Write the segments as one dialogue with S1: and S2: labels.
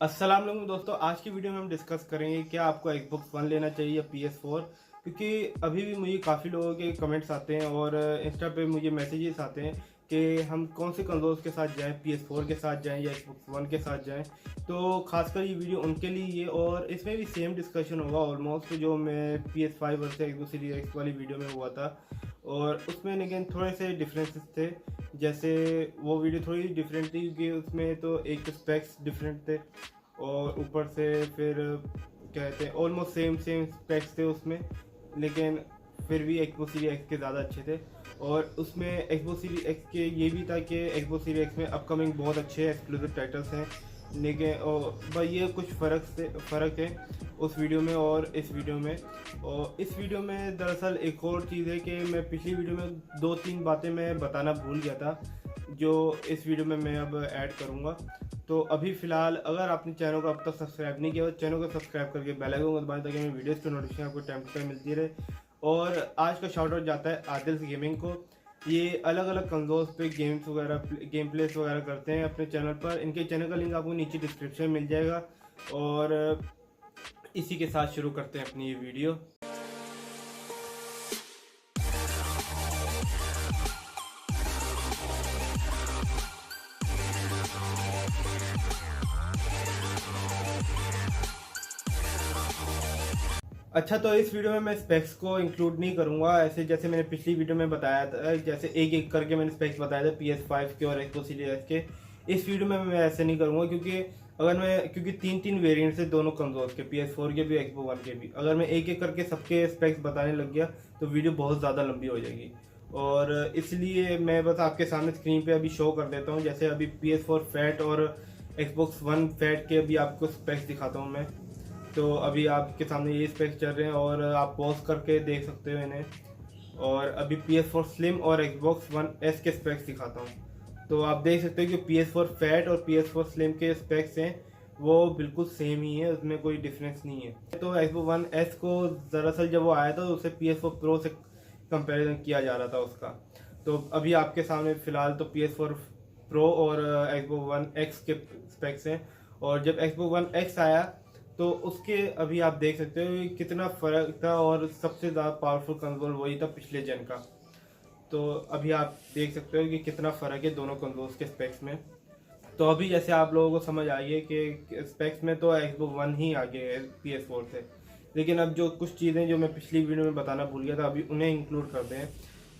S1: अस्सलाम वालेकुम दोस्तों, आज की वीडियो में हम डिस्कस करेंगे क्या आपको Xbox One लेना चाहिए या PS4। क्योंकि अभी भी मुझे काफ़ी लोगों के कमेंट्स आते हैं और इंस्टा पे मुझे मैसेजेस आते हैं कि हम कौन से कंसोल्स के साथ जाएं, PS4 के साथ जाएं या Xbox One के साथ जाएं। तो खासकर ये वीडियो उनके लिए ये, और इसमें भी सेम डिस्कशन होगा ऑलमोस्ट जो मैं PS5 versus Xbox Series X वाली वीडियो में हुआ था। और उसमें लेकिन थोड़े से डिफरेंसेस थे। जैसे वो वीडियो थोड़ी डिफरेंट थी क्योंकि उसमें तो एक स्पेक्स डिफरेंट थे और ऊपर से फिर कहते हैं ऑलमोस्ट सेम सेम स्पेक्स थे उसमें, लेकिन फिर भी Xbox Series X के ज़्यादा अच्छे थे। और उसमें Xbox Series X के ये भी था कि Xbox Series X में अपकमिंग बहुत अच्छे एक्सक्लूसिव टाइटल्स हैं, लेकिन भाई ये कुछ फ़र्क है उस वीडियो में और इस वीडियो में। और इस वीडियो में दरअसल एक और चीज़ है कि मैं पिछली वीडियो में 2-3 बातें मैं बताना भूल गया था जो इस वीडियो में मैं अब ऐड करूँगा। तो अभी फ़िलहाल अगर आपने चैनल को अब तक सब्सक्राइब नहीं किया तो चैनल को सब्सक्राइब करके बेल आइकन को दबाएं ताकि मेरी वीडियोज़ की नोटिफिकेशन आपको टाइम टू टाइम मिलती रहे। और आज का शाउट आउट जाता है आदिल गेमिंग को। ये अलग अलग कंसोल्स पे गेम्स वगैरह गेम प्लेस वगैरह करते हैं अपने चैनल पर। इनके चैनल का लिंक आपको नीचे डिस्क्रिप्शन में मिल जाएगा। और इसी के साथ शुरू करते हैं अपनी ये वीडियो। अच्छा, तो इस वीडियो में मैं स्पेक्स को इंक्लूड नहीं करूंगा ऐसे जैसे मैंने पिछली वीडियो में बताया था, जैसे एक एक करके मैंने स्पेक्स बताया था PS5 के और Xbox Series X के। इस वीडियो में मैं ऐसे नहीं करूंगा क्योंकि तीन तीन वेरिएंट्स है दोनों कंसोल्स के, PS4 के भी Xbox One के भी। अगर मैं एक एक करके सबके स्पेक्स बताने लग गया तो वीडियो बहुत ज़्यादा लंबी हो जाएगी। और इसलिए मैं बस आपके सामने स्क्रीन पे अभी शो कर देता हूँ। जैसे अभी PS4 फैट और Xbox One फैट के अभी आपको स्पेक्स दिखाता हूँ मैं। तो अभी आपके सामने ये स्पेक्स चल रहे हैं और आप पॉज करके देख सकते हो इन्हें। और अभी PS4 स्लिम और Xbox One S के स्पेक्स दिखाता हूँ। तो आप देख सकते हो कि PS4 फैट और PS4 स्लिम के स्पेक्स हैं वो बिल्कुल सेम ही है, उसमें कोई डिफरेंस नहीं है। तो Xbox One S को दरअसल जब वो आया था तो उसे PS4 Pro से कंपैरिजन किया जा रहा था उसका। तो अभी आपके सामने फ़िलहाल तो PS4 Pro और Xbox One X के स्पेक्स हैं। और जब Xbox One X आया तो उसके अभी आप देख सकते हो कि कितना फ़र्क था और सबसे ज़्यादा पावरफुल कंसोल वही था पिछले जेन का। तो अभी आप देख सकते हो कि कितना फ़र्क है दोनों कंसोल्स के स्पेक्स में। तो अभी जैसे आप लोगों को समझ आई है कि स्पेक्स में तो Xbox One ही आगे है PS4 से। लेकिन अब जो कुछ चीज़ें जो मैं पिछली वीडियो में बताना भूल गया था अभी उन्हें इंक्लूड करते हैं।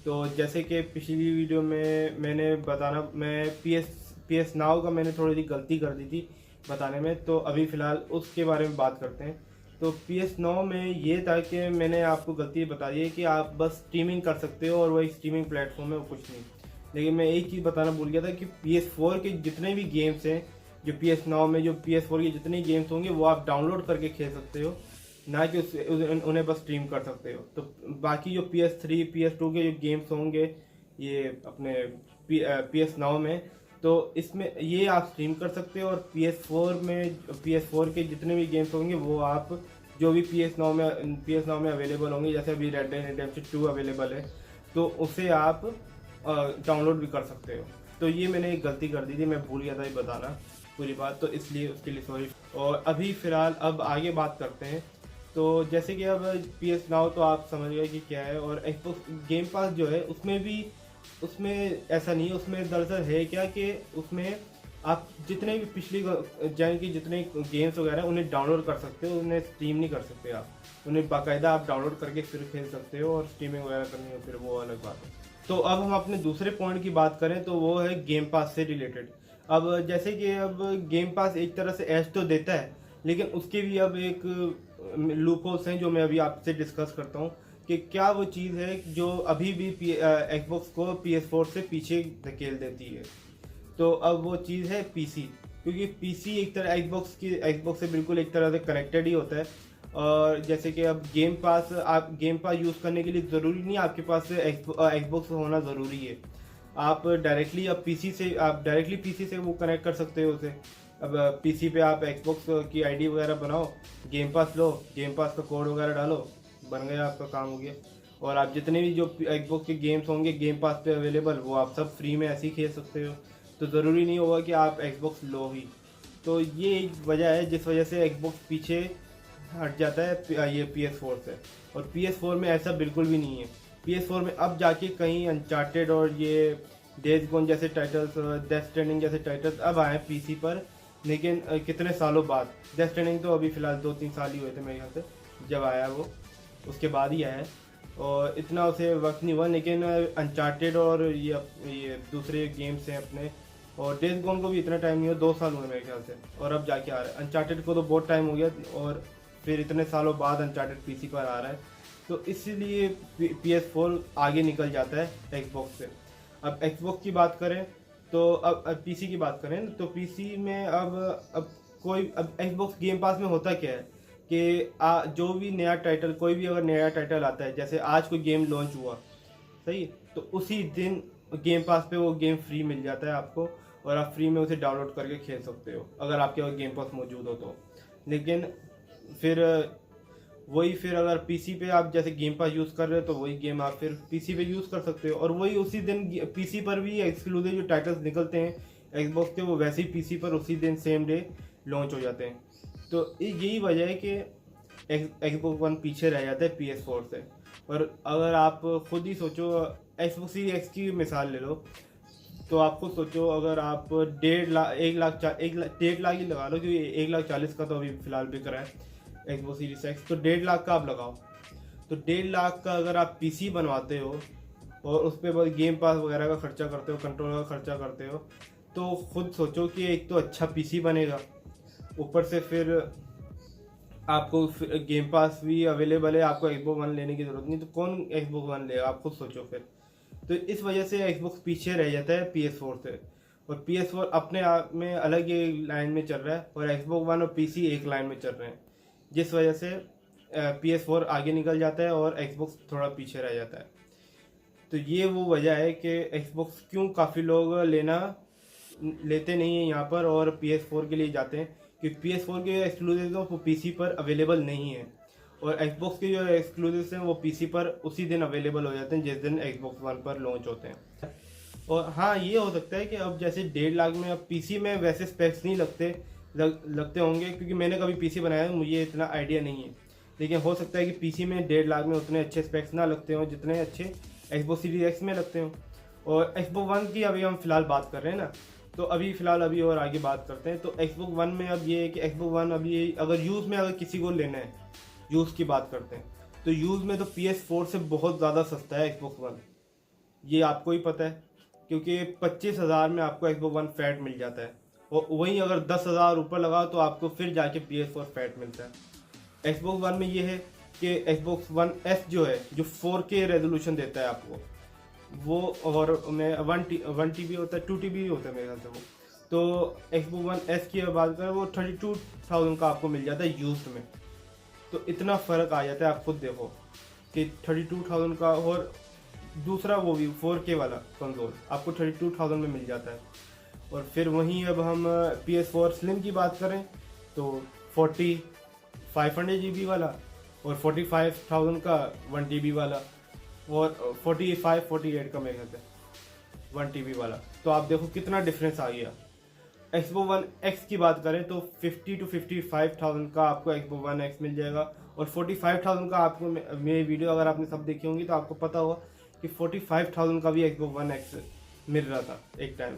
S1: तो जैसे कि पिछली वीडियो में मैं PS नाउ का मैंने थोड़ी सी गलती कर दी थी बताने में, तो अभी फ़िलहाल उसके बारे में बात करते हैं। तो PS9 में ये था कि मैंने आपको गलती बता दी है कि आप बस स्ट्रीमिंग कर सकते हो और वही स्ट्रीमिंग प्लेटफॉर्म है, वो कुछ नहीं। लेकिन मैं एक चीज़ बताना भूल गया था कि PS4 के जितने भी गेम्स हैं जो PS9 में, जो PS4 के जितने गेम्स होंगे वो आप डाउनलोड करके खेल सकते हो, ना कि उन्हें बस स्ट्रीम कर सकते हो। तो बाकी जो PS3 PS2 के जो गेम्स होंगे ये अपने PS9 में, तो इसमें ये आप स्ट्रीम कर सकते हो। और PS4 के जितने भी गेम्स होंगे वो आप जो भी PS9 में अवेलेबल होंगे, जैसे अभी रेड डेड रिडेम्पशन 2 अवेलेबल है तो उसे आप डाउनलोड भी कर सकते हो। तो ये मैंने एक गलती कर दी थी, मैं भूल गया था ये बताना पूरी बात, तो इसलिए उसके लिए सॉरी। और अभी फ़िलहाल अब आगे बात करते हैं। तो जैसे कि अब PS नाउ तो आप समझ गए कि क्या है। और Xbox गेम पास जो है उसमें ऐसा नहीं है। उसमें दरअसल है क्या कि उसमें आप जितने भी पिछली जन की जितने गेम्स वगैरह उन्हें डाउनलोड कर सकते हो, उन्हें स्ट्रीम नहीं कर सकते आप। उन्हें बाकायदा आप डाउनलोड करके फिर खेल सकते हो, और स्ट्रीमिंग वगैरह करनी हो फिर वो अलग बात है। तो अब हम अपने दूसरे पॉइंट की बात करें तो वो है गेम पास से रिलेटेड। अब जैसे कि अब गेम पास एक तरह से एज तो देता है, लेकिन उसके भी अब एक लूप होल्स हैं जो मैं अभी आपसे डिस्कस करता हूँ कि क्या वो चीज़ है जो अभी भी Xbox को PS4 से पीछे धकेल देती है। तो अब वो चीज़ है पीसी, क्योंकि पीसी एक तरह Xbox से बिल्कुल एक तरह से कनेक्टेड ही होता है। और जैसे कि अब आप गेम पास यूज़ करने के लिए ज़रूरी नहीं आपके पास Xbox होना ज़रूरी है। आप डायरेक्टली पीसी से वो कनेक्ट कर सकते हो उसे। अब पीसी पे आप Xbox की आईडी वगैरह बनाओ, गेम पास लो, गेम पास का कोड वगैरह डालो, बन गया आपका काम हो गया। और आप जितने भी जो Xbox के गेम्स होंगे गेम पास पे अवेलेबल वो आप सब फ्री में ऐसे ही खेल सकते हो। तो ज़रूरी नहीं होगा कि आप Xbox लो ही। तो ये एक वजह है जिस वजह से एक्सबॉक्स पीछे हट जाता है ये PS4 से। और PS4 में ऐसा बिल्कुल भी नहीं है। PS4 में अब जाके कहीं अनचार्टेड और ये डेज गोन जैसे टाइटल्स, डेथ स्ट्रैंडिंग जैसे टाइटल्स अब आए पीसी पर, लेकिन कितने सालों बाद। डेथ स्ट्रैंडिंग तो अभी फ़िलहाल 2-3 साल ही हुए थे मेरे ख्याल से जब आया वो, उसके बाद ही आया है और इतना उसे वक्त नहीं हुआ। लेकिन अनचार्टेड और ये दूसरे गेम्स हैं अपने, और डेज गोन को भी इतना टाइम नहीं हुआ, 2 साल हुए मेरे ख्याल से, और अब जाके आ रहा है। अनचार्टेड को तो बहुत टाइम हो गया और फिर इतने सालों बाद अनचार्टेड पीसी पर आ रहा है, तो इसीलिए PS4 आगे निकल जाता है एक्सबॉक्स से। अब एक्सबॉक्स की बात करें तो अब पीसी की बात करें तो पीसी में अब एक्सबॉक्स गेम पास में होता क्या है कि जो भी नया टाइटल, कोई भी अगर नया टाइटल आता है, जैसे आज कोई गेम लॉन्च हुआ, सही, तो उसी दिन गेम पास पे वो गेम फ्री मिल जाता है आपको, और आप फ्री में उसे डाउनलोड करके खेल सकते हो अगर आपके पास गेम पास मौजूद हो तो। लेकिन फिर फिर अगर पीसी पे आप जैसे गेम पास यूज़ कर रहे हो तो वही गेम आप फिर पीसी पे यूज़ कर सकते हो, और वही उसी दिन पीसी पर भी एक्सक्लूसिव जो टाइटल्स निकलते हैं एक्सबॉक्स के, वो वैसे ही पीसी पर उसी दिन सेम डे लॉन्च हो जाते हैं। तो यही वजह है कि एक्सबॉक्स वन पीछे रह जाता है PS4 से। और अगर आप खुद ही सोचो, एक्सबॉक्स सीरीज एक्स की मिसाल ले लो, तो आप खुद सोचो अगर आप 1.5 लाख ही लगा लो, क्योंकि 1,40,000 का तो अभी फिलहाल बिक रहा है एक्सबॉक्स सीरीज एक्स, तो 1.5 लाख का आप लगाओ। तो 1.5 लाख का अगर आप पीसी बनवाते हो और उस पर बस गेम पास वगैरह का खर्चा करते हो, कंट्रोलर का खर्चा करते हो, तो खुद सोचो कि एक तो अच्छा पीसी बनेगा, ऊपर से फिर आपको गेम पास भी अवेलेबल है, आपको एक्सबॉक्स वन लेने की जरूरत नहीं, तो कौन एक्सबॉक्स वन लेगा, आप खुद सोचो फिर। तो इस वजह से एक्सबॉक्स पीछे रह जाता है PS4 से, और PS4 अपने आप में अलग एक लाइन में चल रहा है और एक्सबॉक्स वन और पीसी एक लाइन में चल रहे हैं, जिस वजह से PS4 आगे निकल जाता है और एक्सबॉक्स थोड़ा पीछे रह जाता है। तो ये वो वजह है कि एक्सबॉक्स क्यों काफ़ी लोग लेते नहीं हैं यहाँ पर और PS4 के लिए जाते हैं, क्योंकि PS4 के एक्सक्लूसिव वो पीसी पर अवेलेबल नहीं है, और एक्सबॉक्स के जो एक्सक्लूसिव हैं वो पीसी पर उसी दिन अवेलेबल हो जाते हैं जिस दिन एक्सबॉक्स वन पर लॉन्च होते हैं। और हाँ, ये हो सकता है कि अब जैसे 1.5 लाख में, अब पीसी में वैसे स्पेक्स नहीं लगते होंगे, क्योंकि मैंने कभी पीसी बनाया है, मुझे इतना आइडिया नहीं है, लेकिन हो सकता है कि पीसी में 1.5 लाख में उतने अच्छे स्पेक्स ना लगते हों जितने अच्छे एक्सबॉक्स सीरीज एक्स में लगते हों। और एक्सबॉक्स वन की अभी हम फिलहाल बात कर रहे हैं ना, तो अभी फिलहाल और आगे बात करते हैं। तो एक्सबॉक्स वन में अब ये है कि एक्सबॉक्स वन अभी अगर यूज़ में अगर किसी को लेना है, यूज़ की बात करते हैं, तो यूज़ में तो PS4 से बहुत ज़्यादा सस्ता है एक्सबॉक्स वन, ये आपको ही पता है, क्योंकि 25,000 में आपको एक्सबॉक्स वन फैट मिल जाता है, और वहीं अगर 10,000 ऊपर लगाओ तो आपको फिर जाके PS4 फैट मिलता है। एक्सबॉक्स वन में ये है कि एक्सबॉक्स वन एस जो है, जो 4K रेजोल्यूशन देता है आपको, वो, और मैं 1 TB होता है, 2 TB होता है मेरे ख्याल से वो, तो एक्सबॉक्स वन एस की बात करें वो 32,000 का आपको मिल जाता है यूज्ड में। तो इतना फ़र्क आ जाता है, आप खुद देखो कि 32,000 का, और दूसरा वो भी 4K वाला कंसोल आपको 32,000 में मिल जाता है। और फिर वहीं अब हम PS4 स्लिम की बात करें तो 500 GB वाला, और 45,000 का 1 TB वाला, और 48 का मेरे ख्याल से 1 TB वाला। तो आप देखो कितना डिफरेंस आ गया। एक्सबॉक्स वन एक्स की बात करें तो 50 to 55,000 का आपको एक्सबॉक्स वन एक्स मिल जाएगा, और 45,000 का आपको, मेरी वीडियो अगर आपने सब देखी होंगी तो आपको पता होगा कि 45,000 का भी एक्सबॉक्स वन एक्स मिल रहा था एक टाइम,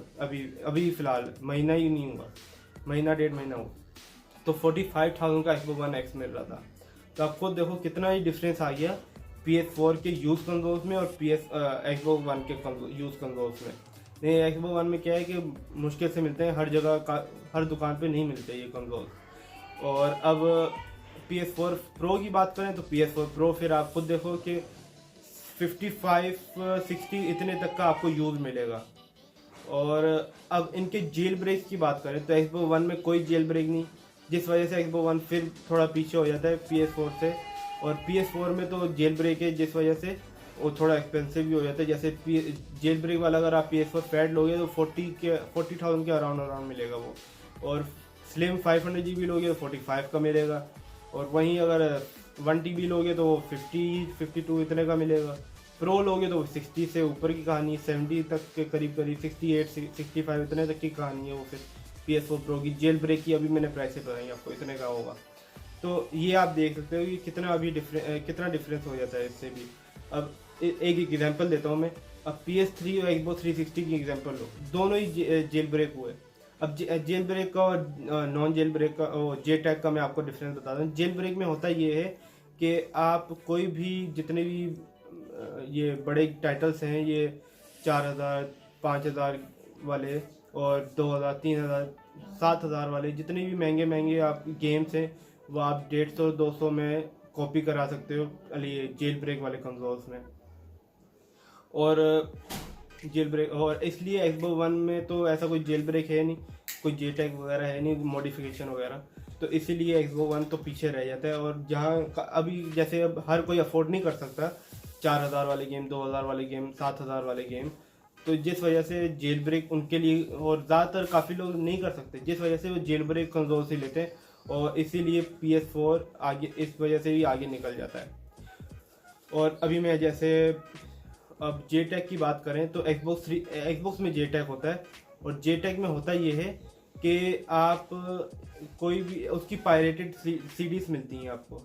S1: अभी फ़िलहाल महीना ही नहीं हुआ, महीना 1.5 महीना हुआ, तो 45,000 का एक्सबॉक्स वन एक्स मिल रहा था। तो आप खुद देखो कितना ही डिफरेंस आ गया PS4 के यूज़ कंसोल्स में और एक्सबॉक्स वन के यूज़ कंसोल्स में। नहीं, एक्सबॉक्स वन में क्या है कि मुश्किल से मिलते हैं, हर जगह का, हर दुकान पे नहीं मिलते ये कंसोल। और अब PS4 प्रो की बात करें तो PS4 प्रो फिर आप खुद देखो कि 55-60 इतने तक का आपको यूज़ मिलेगा। और अब इनके जेल ब्रेक की बात करें तो एक्सबॉक्स वन में कोई जेल ब्रेक नहीं, जिस वजह से एक्सबॉक्स वन फिर थोड़ा पीछे हो जाता है PS4 से। और PS4 में तो जेल ब्रेक है, जिस वजह से वो थोड़ा एक्सपेंसिव भी हो जाता है। जैसे जेल ब्रेक वाला अगर आप PS4 फैट लोगे तो 40,000 के अराउंड मिलेगा वो, और स्लिम 500 GB लोगे तो 45 का मिलेगा, और वहीं अगर 1 TB लोगे तो 52 इतने का मिलेगा। प्रो लोगे तो 60 से ऊपर की कहानी, 70 तक के करीब 68 65 इतने तक की कहानी है वो फिर PS4 Pro की जेल ब्रेक की अभी मैंने प्राइसेस बताई आपको, इतने का होगा। तो ये आप देख सकते हो कि कितना अभी कितना डिफरेंस हो जाता है इससे भी। अब एक एग्जांपल देता हूँ मैं। अब PS3 और Xbox 360 की एग्जांपल लो, दोनों ही जेल ब्रेक हुए। अब जेल ब्रेक का और नॉन जेल ब्रेक का और जे टैग का मैं आपको डिफरेंस बता दूँ। जेल ब्रेक में होता ये है कि आप कोई भी जितने भी ये बड़े टाइटल्स हैं, ये 4,000 5,000 वाले और 2,000 3,000 7,000 वाले, जितने भी महंगे महंगे आप गेम्स हैं वो आप 150 200 में कॉपी करा सकते हो जेल ब्रेक वाले कंसोल्स में। और जेल ब्रेक, और इसलिए Xbox वन में तो ऐसा कोई जेल ब्रेक है नहीं, कोई जे टैग वगैरह है नहीं, मॉडिफिकेशन वगैरह, तो इसीलिए Xbox वन तो पीछे रह जाता है। और जहाँ अभी जैसे अब हर कोई अफोर्ड नहीं कर सकता 4,000 वाले गेम, 2,000 वाले गेम, 7,000 वाले गेम, तो जिस वजह से जेल ब्रेक उनके लिए, और ज़्यादातर काफ़ी लोग नहीं कर सकते, जिस वजह से वो जेल ब्रेक कंसोल से लेते हैं, और इसीलिए PS4 आगे इस वजह से भी आगे निकल जाता है। और अभी मैं जैसे अब जे टैग की बात करें तो Xbox में जे टैग होता है, और जे टैग में होता ये है कि आप कोई भी उसकी पायरेटेड सीडीज मिलती हैं, आपको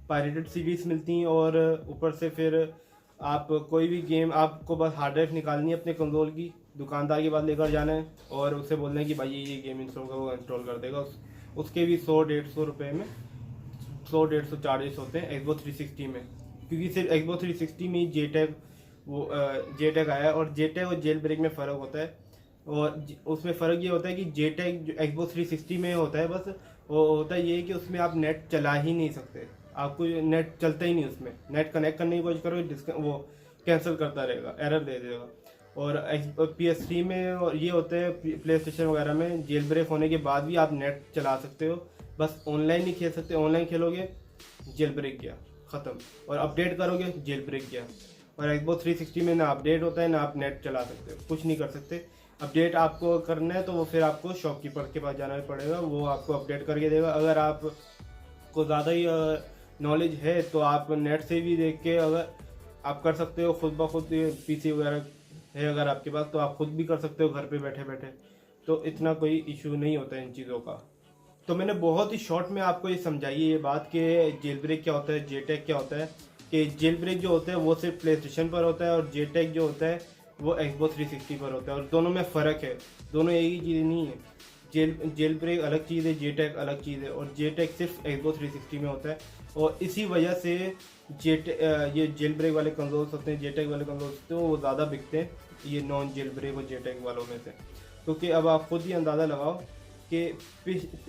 S1: पायरेटेड सीडीज मिलती हैं, और ऊपर से फिर आप कोई भी गेम, आपको बस हार्ड ड्राइव निकालनी है अपने कंसोल की, दुकानदार के पास लेकर जाना है और उससे बोलना है कि भाई ये गेम इंस्टॉल करो, वो इंस्टॉल कर देगा। उसके भी 100-150 रुपये में, 100-150 चार्जेस होते हैं Xbox 360 में, क्योंकि सिर्फ Xbox 360 में ही जे टैग आया है। और जे टैग और जेल ब्रेक में फ़र्क होता है, और उसमें फ़र्क ये होता है कि जे टैग जो Xbox 360 में होता है, बस वो होता ये है कि उसमें आप नेट चला ही नहीं सकते, आपको नेट चलता ही नहीं, उसमें नेट कनेक्ट करने की कोशिश करो वो कैंसिल करता रहेगा, एरर दे देगा। और PS3 में और ये होता है, प्ले स्टेशन वगैरह में जेल ब्रेक होने के बाद भी आप नेट चला सकते हो, बस ऑनलाइन नहीं खेल सकते, ऑनलाइन खेलोगे जेल ब्रेक गया, ख़त्म, और अपडेट करोगे जेल ब्रेक गया। और Xbox 360 में ना अपडेट होता है ना आप नेट चला सकते हो, कुछ नहीं कर सकते। अपडेट आपको करना है तो वो फिर आपको शॉपकीपर के पास जाना पड़ेगा, वो आपको अपडेट करके देगा। अगर आपको ज़्यादा ही नॉलेज है तो आप नेट से भी देख के अगर आप कर सकते हो, खुद ब खुद PC वगैरह है अगर आपके पास तो आप खुद भी कर सकते हो घर पे बैठे बैठे, तो इतना कोई इशू नहीं होता है इन चीज़ों का। तो मैंने बहुत ही शॉर्ट में आपको ये समझाई है ये बात कि जेल ब्रेक क्या होता है, जे टैग क्या होता है। कि जेल ब्रेक जो होता है वो सिर्फ प्ले स्टेशन पर होता है, और जे टैग जो होता है वो Xbox 360 पर होता है, और दोनों में फ़र्क है, दोनों एक ही चीज़ नहीं है। जेल ब्रेक अलग चीज़ है, जे टैग अलग चीज़ है, और जे टैग सिर्फ Xbox 360 में होता है। और इसी वजह से ये जेल ब्रेक वाले कंसोल्स होते हैं, जे टैग वाले कंसोल्स तो वो ज़्यादा बिकते हैं ये नॉन जेल ब्रेक और जे टैग वालों में से। क्योंकि अब आप खुद ही अंदाज़ा लगाओ कि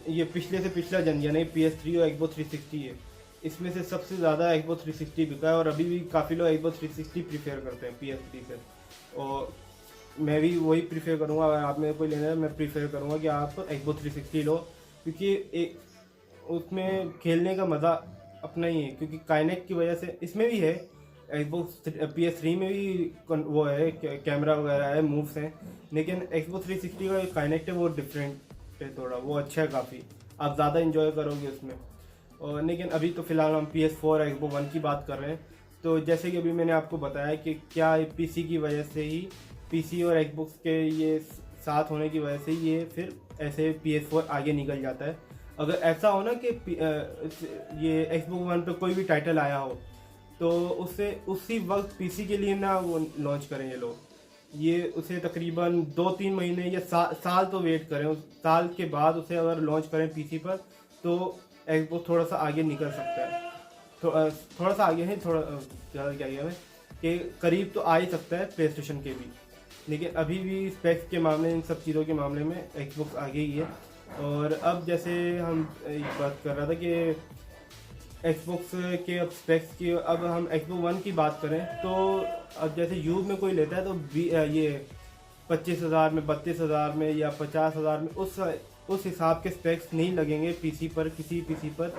S1: ये पिछले से पिछला जन यानी PS3 और Xbox 360 है, इसमें से सबसे ज़्यादा Xbox 360 बिका है, और अभी भी काफ़ी लोग Xbox 360 प्रीफेयर करते हैं PS3 से, और मैं भी वही प्रीफेर करूँगा। अगर आप मेरे को लेना है मैं प्रीफेर करूँगा कि आप Xbox 360 लो, क्योंकि एक उसमें खेलने का मज़ा अपना ही है, क्योंकि काइनेक्ट की वजह से इसमें भी है, Xbox PS3 में भी वो है, कैमरा वगैरह है, मूव्स हैं, लेकिन Xbox 360 का काइनेक्ट है वो डिफरेंट है थोड़ा, वो अच्छा है काफ़ी, आप ज़्यादा इन्जॉय करोगे उसमें। और लेकिन अभी तो फ़िलहाल हम PS4 और Xbox वन की बात कर रहे हैं। तो जैसे कि अभी मैंने आपको बताया कि क्या PC की वजह से ही, PC और Xbox के ये साथ होने की वजह से ये फिर ऐसे PS4 आगे निकल जाता है। अगर ऐसा हो ना कि ये Xbox वन पे कोई भी टाइटल आया हो तो उससे उसी वक्त PC के लिए ना वो लॉन्च करें ये लोग, ये उसे तकरीबन 2-3 महीने या साल तो वेट करें, उस साल के बाद उसे अगर लॉन्च करें PC पर तो Xbox थोड़ा सा आगे निकल सकता है। थोड़ा सा आगे है, थोड़ा ज़्यादा क्या किया मैं कि करीब तो आ ही सकता है प्ले स्टेशन के भी, लेकिन अभी भी स्पेक्स के मामले, इन सब चीज़ों के मामले में Xbox आगे ही है। और अब जैसे हम बात कर रहा था कि Xbox के अब स्पेक्स की, अब हम Xbox वन की बात करें तो अब जैसे यूज़ में कोई लेता है तो ये 25,000 में, 32,000 में या 50,000 में उस हिसाब के स्पेक्स नहीं लगेंगे PC पर, किसी PC पर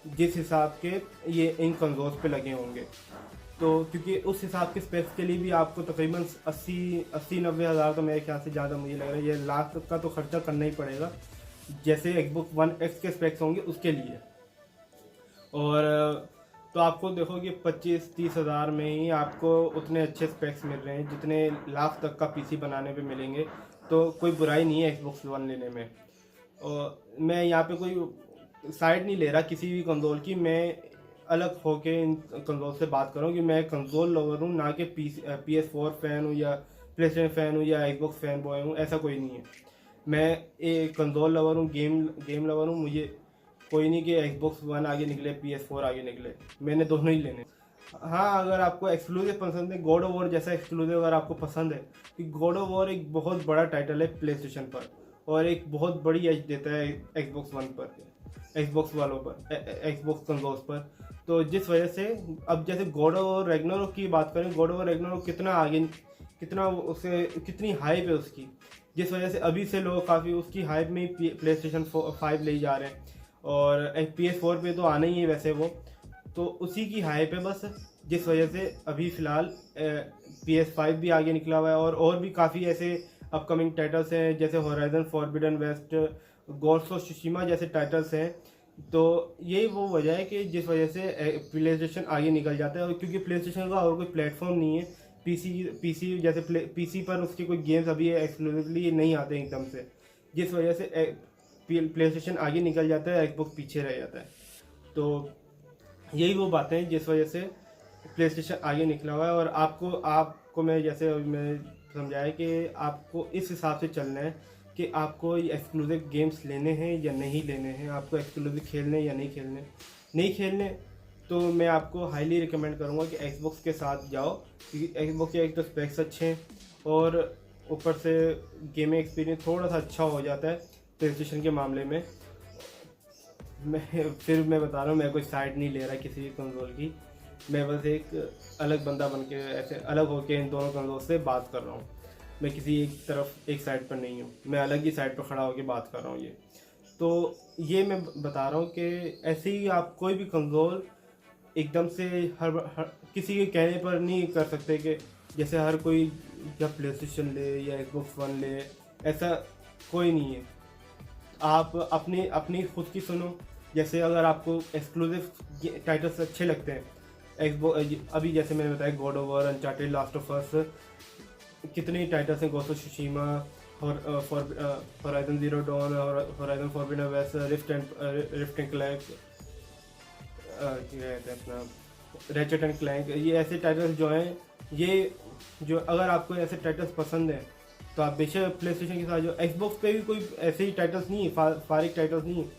S1: जिस हिसाब के ये इन कंसोल्स पे लगे होंगे। तो क्योंकि उस हिसाब के स्पेक्स के लिए भी आपको तकरीबन 80-90 हज़ार, तो मेरे ख्याल से ज़्यादा मुझे लग रहा है ये लाख तक का तो खर्चा करना ही पड़ेगा जैसे Xbox वन एक्स के स्पेक्स होंगे उसके लिए। और तो आपको देखोगे 25-30 हज़ार में ही आपको उतने अच्छे स्पेक्स मिल रहे हैं जितने लाख तक का PC बनाने पे मिलेंगे, तो कोई बुराई नहीं है Xbox वन लेने में। और मैं यहाँ पे कोई साइड नहीं ले रहा किसी भी कंसोल की, मैं अलग होके इन कंसोल से बात कर रहा हूँ कि मैं कंसोल लवर हूँ, ना कि PS4 फैन हूँ या प्लेस्टेशन फैन हूँ या एक्सबॉक्स फैन बॉय हूँ, ऐसा कोई नहीं है। मैं एक कंसोल लवर हूँ, गेम लवर हूँ। मुझे कोई नहीं कि एक्सबॉक्स वन आगे निकले, PS4 आगे निकले, मैंने दोनों ही लेने। हाँ, अगर आपको एक्सक्लूसिव पसंद है, गॉड ऑफ वॉर जैसा एक्सक्लूसिव अगर आपको पसंद है, कि गॉड ऑफ वॉर एक बहुत बड़ा टाइटल है प्ले स्टेशन पर और एक बहुत बड़ी एज देता है एक्सबॉक्स वन पर, एक्सबॉक्स वालों पर, एक्सबॉक्स कंसोल्स पर। तो जिस वजह से अब जैसे गॉड ऑफ वॉर रैग्नारोक की बात करें, गॉड ऑफ वॉर रैग्नारोक कितना आगे, कितना उसे कितनी हाइप है उसकी, जिस वजह से अभी से लोग काफ़ी उसकी हाइप में ही प्ले स्टेशन 5 ले जा रहे हैं और PS4 पे तो आना ही है वैसे वो, तो उसी की हाइप है बस, जिस वजह से अभी फ़िलहाल PS5 भी आगे निकला हुआ है और भी काफ़ी ऐसे अपकमिंग टाइटल्स हैं जैसे Horizon Forbidden West, Ghost of Tsushima जैसे टाइटल्स हैं। तो यही वो वजह है कि जिस वजह से प्ले स्टेशन आगे निकल जाता है, और क्योंकि प्ले स्टेशन का और कोई प्लेटफॉर्म नहीं है, पीसी जैसे पीसी पर उसके कोई गेम्स अभी एक्सक्लूसिवली नहीं आते एकदम से, जिस वजह से प्ले स्टेशन आगे निकल जाता है, एक्सबॉक्स पीछे रह जाता है। तो यही वो बातें हैं जिस वजह से प्ले स्टेशन आगे निकला हुआ है। और आपको मैं जैसे मैं समझाया कि आपको इस हिसाब से चलना है कि आपको ये एक्सक्लूसिव गेम्स लेने हैं या नहीं लेने हैं, आपको एक्सक्लूसिव खेलने या नहीं खेलने। तो मैं आपको हाईली रिकमेंड करूँगा कि एक्सबॉक्स के साथ जाओ, क्योंकि एक्सबॉक्स के एक तो स्पेक्स अच्छे हैं और ऊपर से गेमिंग एक्सपीरियंस थोड़ा सा अच्छा हो जाता है प्ले स्टेशन के मामले में। मैं बता रहा हूँ, मैं कोई साइड नहीं ले रहा किसी भी कंसोल की, मैं बस एक अलग बंदा बन के ऐसे अलग होके इन दोनों कंसोल से बात कर रहा हूँ। मैं किसी एक साइड पर नहीं हूँ, मैं अलग ही साइड पर खड़ा होकर बात कर रहा हूँ। तो ये मैं बता रहा हूँ कि ऐसे ही आप कोई भी कंसोल एकदम से हर किसी के कहने पर नहीं कर सकते कि जैसे हर कोई या प्ले स्टेशन ले या एक्सबॉक्स वन ले, ऐसा कोई नहीं है। आप अपनी खुद की सुनो। जैसे अगर आपको एक्सक्लूसिव टाइटल्स अच्छे लगते हैं, अभी जैसे मैंने बताया God of War, Uncharted, Last of Us, कितने टाइटल्स हैं, Ghost of Tsushima, Horizon Zero Dawn, Horizon Forbidden West, Rift and Clank, अपना रैचेट एंड क्लैंक, ये ऐसे टाइटल्स जो हैं, ये जो अगर आपको ऐसे टाइटल्स पसंद हैं तो आप बेशक प्ले स्टेशन के साथ जो एक्सबॉक्स पे भी कोई ऐसे ही टाइटल्स नहीं है, फारिक टाइटल्स नहीं है।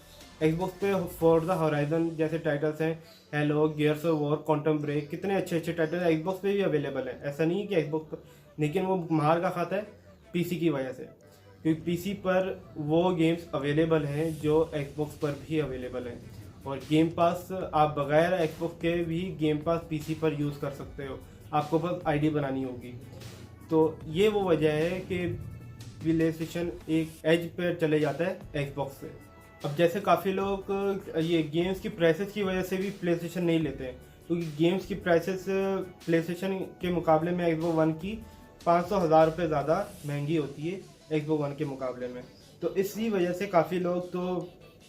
S1: एक्सबॉक्स पे फोर्जा होराइजन जैसे टाइटल्स हैं, Halo, Gears of War, Quantum Break, कितने अच्छे टाइटल्स एक्सबॉक्स पे भी अवेलेबल है। ऐसा नहीं है कि एक्सबॉक्स पर, लेकिन वो मार का खाता है पीसी की वजह से, क्योंकि पीसी पर वो गेम्स अवेलेबल हैं जो एक्सबॉक्स पर भी अवेलेबल हैं। और गेम पास आप बगैर एक्सबॉक्स के भी गेम पास पीसी पर यूज़ कर सकते हो, आपको बस आईडी बनानी होगी। तो ये वो वजह है कि प्ले स्टेशन एक एज पर चले जाता है एक्सबॉक्स से। अब जैसे काफ़ी लोग ये गेम्स की प्राइसेस की वजह से भी प्ले स्टेशन नहीं लेते हैं, क्योंकि गेम्स की प्राइसेस प्ले स्टेशन के मुकाबले में एक्सबॉक्स वन की 500,000 रुपये ज़्यादा महंगी होती है एक्सबॉक्स वन के मुकाबले में। तो इसी वजह से काफ़ी लोग तो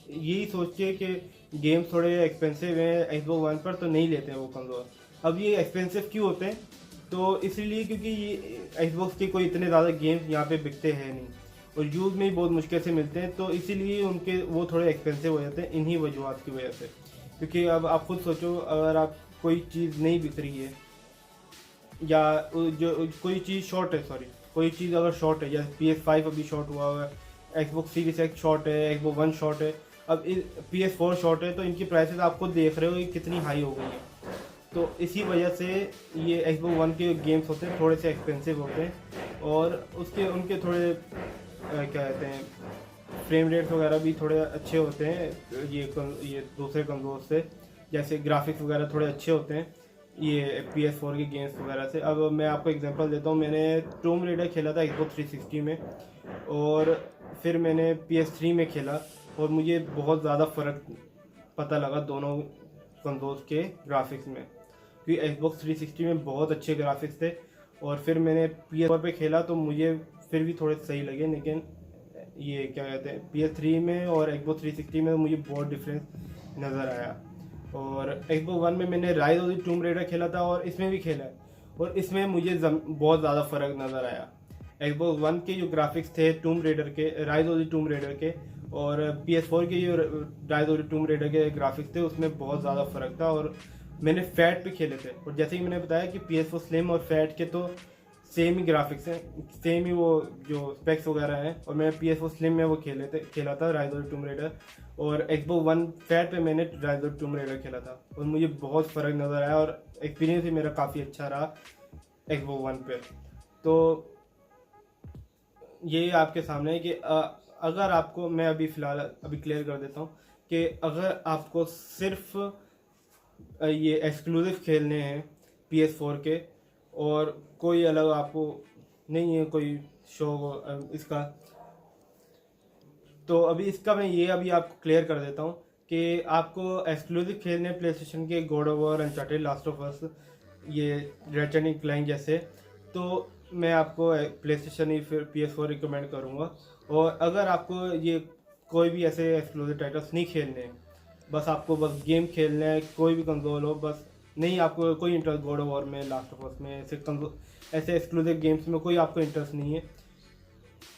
S1: यही सोचते हैं कि गेम्स थोड़े एक्सपेंसिव हैं एक्सबॉक्स वन पर, तो नहीं लेते हैं वो कंसोल। अब ये एक्सपेंसिव क्यों होते हैं? तो इसलिए क्योंकि ये एक्सबॉक्स के कोई इतने ज़्यादा गेम्स यहाँ पे बिकते हैं नहीं और यूज़ में ही बहुत मुश्किल से मिलते हैं, तो इसीलिए उनके वो थोड़े एक्सपेंसिव हो जाते हैं इन्हीं वजूहत की वजह से। क्योंकि अब आप खुद सोचो, अगर आप कोई चीज़ नहीं बिक रही है या जो कोई चीज़ शॉर्ट है, कोई चीज़ अगर शॉर्ट है, जैसे PS5 अभी शॉर्ट हुआ है, एक्सबॉक्स सीरीज एक्स शॉर्ट है, एक्सबॉक्स वन शॉर्ट है, अब PS4 शॉर्ट है, तो इनकी प्राइसेस आपको देख रहे हो कितनी हाई हो गई है। तो इसी वजह से ये एक्सबॉक्स वन के गेम्स होते हैं थोड़े से एक्सपेंसिव होते हैं और उनके थोड़े क्या कहते हैं, फ्रेम रेट्स वगैरह भी थोड़े अच्छे होते हैं ये दूसरे कंसोल से, जैसे ग्राफिक्स वगैरह थोड़े अच्छे होते हैं ये PS4 के गेम्स वगैरह से। अब मैं आपको एग्जांपल देता हूँ, मैंने टूम रेडर खेला था एक्सबॉक्स 360 में और फिर मैंने PS3 में खेला और मुझे बहुत ज़्यादा फ़र्क पता लगा दोनों कंसोल्स के ग्राफिक्स में, क्योंकि एक्सबॉक्स 360 में बहुत अच्छे ग्राफिक्स थे और फिर मैंने PS4 पे खेला तो मुझे फिर भी थोड़े सही लगे, लेकिन ये क्या कहते हैं PS3 में और एक्सबॉक्स 360 में मुझे बहुत डिफरेंस नज़र आया। और एक्सबॉक्स वन में मैंने राइज ऑफ द टूम रेडर खेला था और इसमें भी खेला है और इसमें मुझे बहुत ज़्यादा फ़र्क नज़र आया। एक्सबॉक्स वन के जो ग्राफिक्स थे टूम रेडर के, राइज ऑफ द टूम रेडर के, और PS4 के जो राइज ऑफ द टूम रेडर के ग्राफिक्स थे उसमें बहुत ज़्यादा फ़र्क था। और मैंने फैट पे खेले थे, और जैसे ही मैंने बताया कि PS4 स्लिम और फैट के तो सेम ही ग्राफिक्स हैं, सेम ही वो जो स्पेक्स वगैरह हैं। और मैं PS4 स्लिम में वो खेला था राइज ऑफ द टूम रेडर, और Xbox One फैट पे मैंने राइज ऑफ द टूम रेडर खेला था, और मुझे बहुत फ़र्क नज़र आया और एक्सपीरियंस भी मेरा काफ़ी अच्छा रहा Xbox One पे। तो ये आपके सामने है कि अगर आपको, मैं अभी फ़िलहाल अभी क्लियर कर देता हूँ कि अगर आपको सिर्फ ये एक्सक्लूसिव खेलने हैं PS4 के, और कोई अलग आपको नहीं है कोई शौक इसका, तो अभी इसका मैं ये अभी आपको क्लियर कर देता हूँ कि आपको एक्सक्लूसिव खेलने प्ले स्टेशन के God of War, Uncharted, Last of अस, ये रेचेट एंड क्लैंक जैसे, तो मैं आपको प्ले स्टेशन ही फिर PS4 रिकमेंड करूँगा। और अगर आपको ये कोई भी ऐसे एक्सक्लूसिव टाइटल्स नहीं खेलने हैं, बस आपको बस गेम खेलना है, कोई भी कंसोल हो, बस नहीं आपको कोई इंटरेस्ट गॉड ऑफ वॉर में, लास्ट ऑफ अस में, ऐसे एक्सक्लूसिव गेम्स में कोई आपको इंटरेस्ट नहीं है,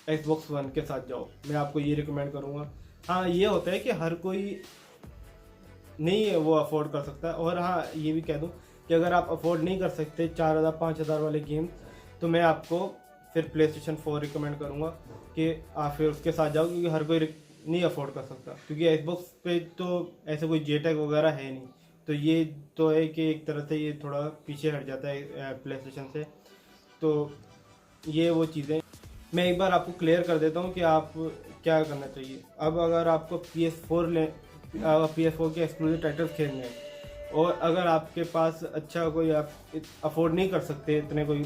S1: Xbox One के साथ जाओ, मैं आपको ये रिकमेंड करूँगा। हाँ, ये होता है कि हर कोई नहीं है वो अफोर्ड कर सकता है। और हाँ, ये भी कह दूँ कि अगर आप अफोर्ड नहीं कर सकते 4000 5000 वाले गेम, तो मैं आपको फिर प्ले स्टेशन 4 रिकमेंड करूँगा कि आप फिर उसके साथ जाओ, क्योंकि हर कोई नहीं अफोर्ड कर सकता, क्योंकि Xbox पे तो ऐसे कोई JTAG वगैरह है नहीं। तो ये तो है कि एक तरह से ये थोड़ा पीछे हट जाता है प्ले स्टेशन से। तो ये वो चीज़ें मैं एक बार आपको क्लियर कर देता हूँ कि आप क्या करना चाहिए। अब अगर आपको PS4 के एक्सक्लूसिव टाइटल्स खेलने हैं, और अगर आपके पास अच्छा कोई, आप अफोर्ड नहीं कर सकते इतने कोई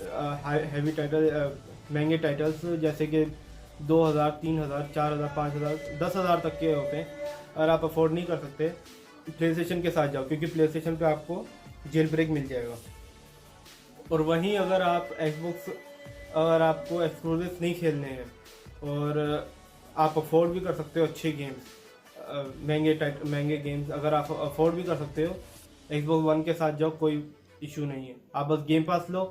S1: हैवी टाइटल, महंगे टाइटल्स जैसे कि 2000 3000 4000 5000 10,000 तक के होते हैं, अगर आप अफोर्ड नहीं कर सकते, प्ले स्टेशन के साथ जाओ, क्योंकि प्ले स्टेशन पर आपको जेल ब्रेक मिल जाएगा। और वहीं अगर आपको एक्सक्लूसिव नहीं खेलने हैं, और आप अफोर्ड भी कर सकते हो अच्छे गेम्स, महंगे गेम्स अगर आप अफोर्ड भी कर सकते हो, Xbox One के साथ जाओ, कोई इशू नहीं है। आप बस गेम पास लो,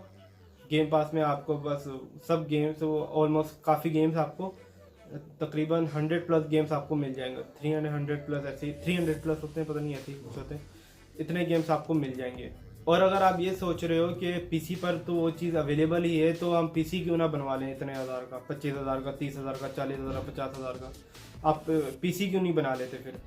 S1: गेम पास में आपको बस सब गेम्स, ऑलमोस्ट काफ़ी गेम्स आपको, तकरीबन 100+ गेम्स आपको मिल जाएंगे, 300+ ऐसे 300+ होते हैं, पता नहीं ऐसे ही कुछ होते हैं, इतने गेम्स आपको मिल जाएंगे। और अगर आप ये सोच रहे हो कि पीसी पर तो वो चीज़ अवेलेबल ही है, तो हम पीसी क्यों ना बनवा लें इतने हज़ार का, 25,000 का, 30,000 का, 40,000 50,000 का, आप पीसी क्यों नहीं बना लेते फिर।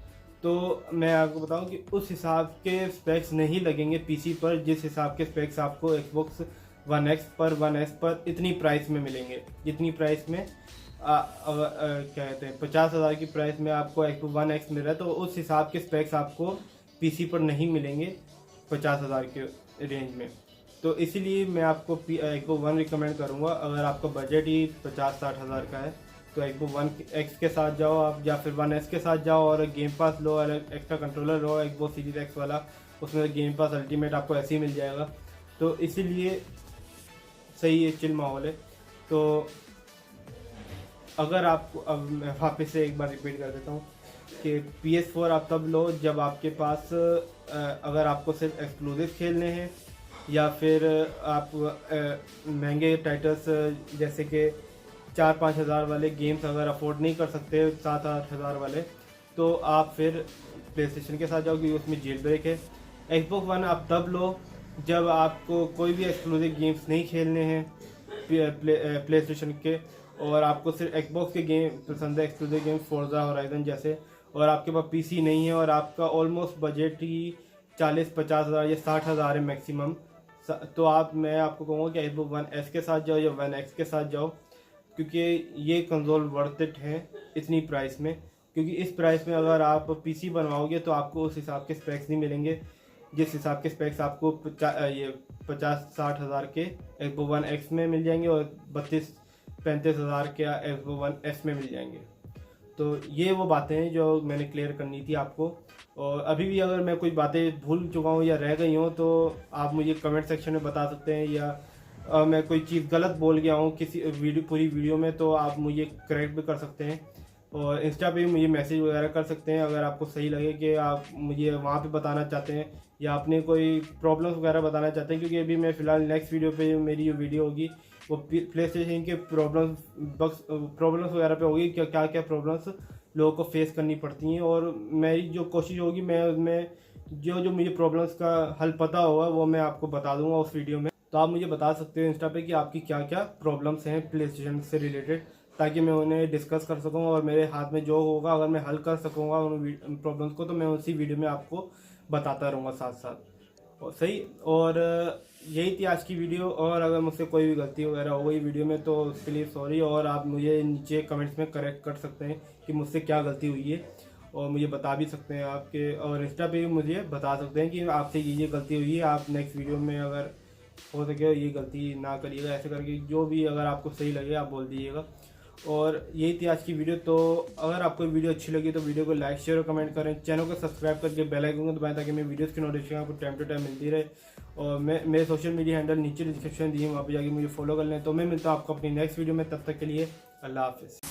S1: तो मैं आपको बताऊं कि उस हिसाब के स्पेक्स नहीं लगेंगे पीसी पर, जिस हिसाब के स्पेक्स आपको Xbox One X पर, One S पर इतनी प्राइस में मिलेंगे, जितनी प्राइस में क्या कहते हैं 50,000 की प्राइस में आपको Xbox One X मिल रहा है, तो उस हिसाब के स्पेक्स आपको पीसी पर नहीं मिलेंगे 50,000 के रेंज में। तो इसीलिए मैं आपको Xbox One रिकमेंड करूँगा। अगर आपका बजट ही 50-60 हज़ार का है, तो Xbox One X के साथ जाओ आप, या फिर One S के साथ जाओ और गेम पास लो, और एक्स्ट्रा कंट्रोलर लो Xbox Series X वाला, उसमें गेम पास अल्टीमेट आपको ऐसे ही मिल जाएगा। तो इसीलिए सही है, चिल माहौल है। तो अगर आपको, अब मैं वापस से एक बार रिपीट कर देता हूँ कि PS4 आप तब लो जब आपके पास, अगर आपको सिर्फ एक्सक्लूसिव खेलने हैं, या फिर आप महंगे टाइटल्स जैसे कि 4-5 हज़ार वाले गेम्स अगर अफोर्ड नहीं कर सकते, 7-8 हज़ार वाले, तो आप फिर प्ले स्टेशन के साथ जाओ, क्योंकि उसमें जेल ब्रेक है। Xbox One आप तब लो जब आपको कोई भी एक्सक्लूसिव गेम्स नहीं खेलने हैं प्ले स्टेशन के, और आपको सिर्फ Xbox के गेम पसंद है, एक्सक्लूसिव गेम फोर्जा होराइजन जैसे, और आपके पास पीसी नहीं है, और आपका ऑलमोस्ट बजट ही 40-50 हज़ार या 60 हज़ार है मैक्सिमम, तो मैं आपको कहूँगा कि Xbox One S के साथ जाओ या One X के साथ जाओ, क्योंकि ये कंसोल वर्थ इट है इतनी प्राइस में। क्योंकि इस प्राइस में अगर आप पीसी बनवाओगे तो आपको उस हिसाब के स्पेक्स नहीं मिलेंगे, जिस हिसाब के स्पेक्स आपको 50-60 हज़ार के Xbox One X में मिल जाएंगे, और 32-35 हज़ार के Xbox One S में मिल जाएंगे। तो ये वो बातें हैं जो मैंने क्लियर करनी थी आपको। और अभी भी अगर मैं कोई बातें भूल चुका हूँ या रह गई हूँ, तो आप मुझे कमेंट सेक्शन में बता सकते हैं, या मैं कोई चीज़ गलत बोल गया हूँ पूरी वीडियो में, तो आप मुझे करेक्ट भी कर सकते हैं। और इंस्टा पे भी मुझे मैसेज वगैरह कर सकते हैं, अगर आपको सही लगे कि आप मुझे वहाँ पे बताना चाहते हैं, या अपने कोई प्रॉब्लम्स वगैरह बताना चाहते हैं। क्योंकि अभी मैं फ़िलहाल नेक्स्ट वीडियो पे मेरी जो वीडियो होगी वो प्ले स्टेशन के प्रॉब्लम्स वगैरह पे होगी, क्या क्या प्रॉब्लम्स लोगों को फेस करनी पड़ती हैं, और मेरी जो कोशिश होगी मैं उसमें जो मुझे प्रॉब्लम्स का हल पता होगा वो मैं आपको बता दूंगा उस वीडियो में। तो आप मुझे बता सकते हो इंस्टा पे कि आपकी क्या क्या प्रॉब्लम्स हैं प्ले स्टेशन से रिलेटेड, ताकि मैं उन्हें डिस्कस कर सकूँ, और मेरे हाथ में जो होगा अगर मैं हल कर सकूँगा उन प्रॉब्लम्स को तो मैं उसी वीडियो में आपको बताता रहूँगा साथ साथ। और सही, और यही थी आज की वीडियो, और अगर मुझसे कोई भी गलती वगैरह हो गई वीडियो में तो उसके लिए सॉरी, और आप मुझे नीचे कमेंट्स में करेक्ट कर सकते हैं कि मुझसे क्या गलती हुई है, और मुझे बता भी सकते हैं आपके, और इंस्टा पे भी मुझे बता सकते हैं कि आपसे ये गलती हुई है, आप नेक्स्ट वीडियो में अगर हो सके ये गलती ना करिएगा, ऐसे करके जो भी अगर आपको सही लगे आप बोल दीजिएगा। और यही थी आज की वीडियो। तो अगर आपको वीडियो अच्छी लगी तो वीडियो को लाइक शेयर और कमेंट करें, चैनल को सब्सक्राइब करके बेल आइकन को दबाएं ताकि मेरी वीडियोस की नोटिफिकेशन आपको टाइम टू टाइम मिलती रहे। और मेरे सोशल मीडिया हैंडल नीचे डिस्क्रिप्शन दिए, वहाँ पर जाके मुझे फॉलो कर लें। तो मैं मिलता हूँ आपको अपनी नेक्स्ट वीडियो में, तब तक के लिए अल्लाह हाफिज़।